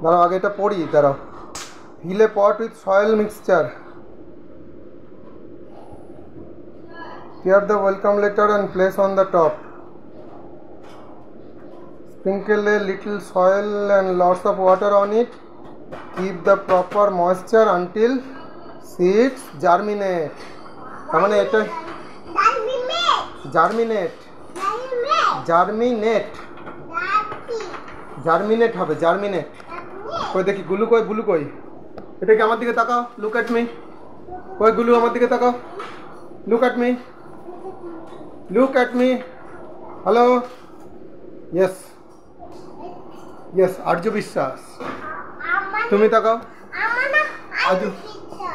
দাঁড়াও আগে এটা পড়ি, দাঁড়াও। Fill a pot with soil mixture. Tear the welcome letter and place on the top. Sprinkle a little soil and lots of water on it. Keep the proper moisture until seeds germinate. তার মানে এটা germinate হবে, germinate. কই দেখি গুলু কই, গুলু কই? এটা কি আমার দিকে তাকাও, লুক অ্যাট মি। কই গুলু, আমার দিকে তাকাও, look at me, look at me. Hello, yes yes. Arya Biswas, তুমি তাকাও।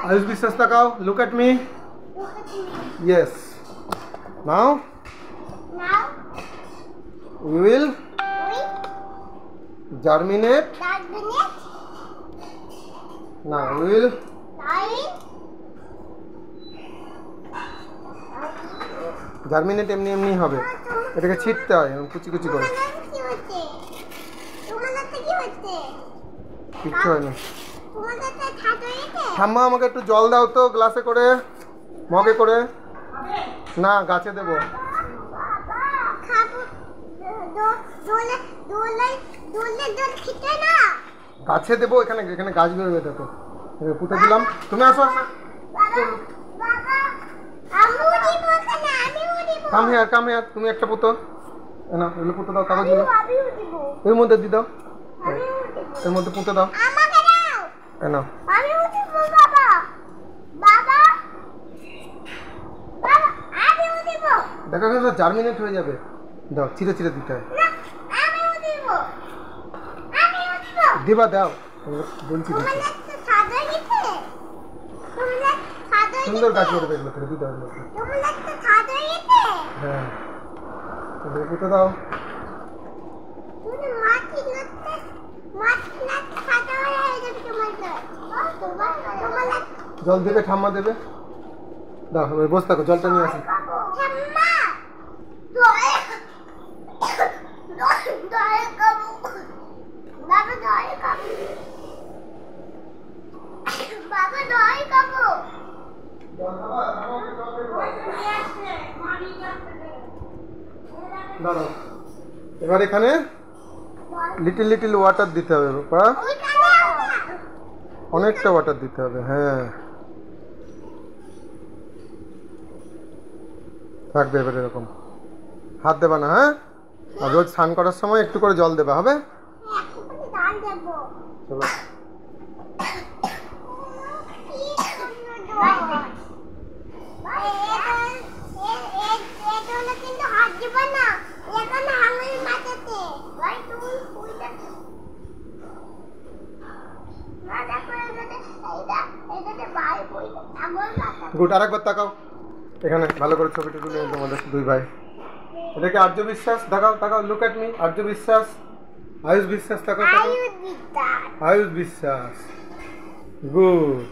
আয়ুষ বিশ্বাস তাকাও, look at me. Yes. Now we will germinate. না, we will জার্মিনেট এমনি এমনি হবে, এটাকে ছিটতে হয় এরকম কুচি কুচি করে। কিচ্ছু হয় না। ঠাম্মা আমাকে একটু জল দাও তো, গ্লাসে করে, মগে করে। না, গাছে দেবো। গাছে দেবো, এখানে এখানে গাছ বেরোবে, দেখো পুঁতে দিলাম। তুমি আসো, কাম হেয়ার, কাম হেয়ার। তুমি একটা পুতো না, এগুলো পুঁতে দাও, কাগজগুলো এর মধ্যে দিয়ে দাও, এর মধ্যে পুঁতে দাও। না, দেখা গেল জার্মিনেট হয়ে যাবে। দাও, চিরে চিরে দিতে হয়। দিবা, দাও, বলছি সুন্দর গাছ বেরোবে এগুলো থেকে, দিতে হবে। হ্যাঁ, পুঁতে দাও। জল দেবে, ঠাম্মা দেবে। দাও, বসে থাকো, জলটা নিয়ে আসি। দাঁড়াও, এবার এখানে লিটিল লিটিল ওয়াটার দিতে হবে বাবা, অনেকটা ওয়াটার দিতে হবে। হ্যাঁ, থাকবে এবার এরকম, হাত দেবা না। হ্যাঁ, আর রোজ স্নান করার সময় একটু করে জল দেবা, হবে? চলো, গুড। আরেকবার তাকাও, এখানে ভালো করে ছবিটা তুলে তোমাদের দুই ভাই। এটাকে আর্য বিশ্বাস, দেখাও, তাকাও, লুক অ্যাট মি। আর্য বিশ্বাস, আয়ুষ বিশ্বাস, তাকাও, তাকাও, আয়ুষ বিশ্বাস। গুড।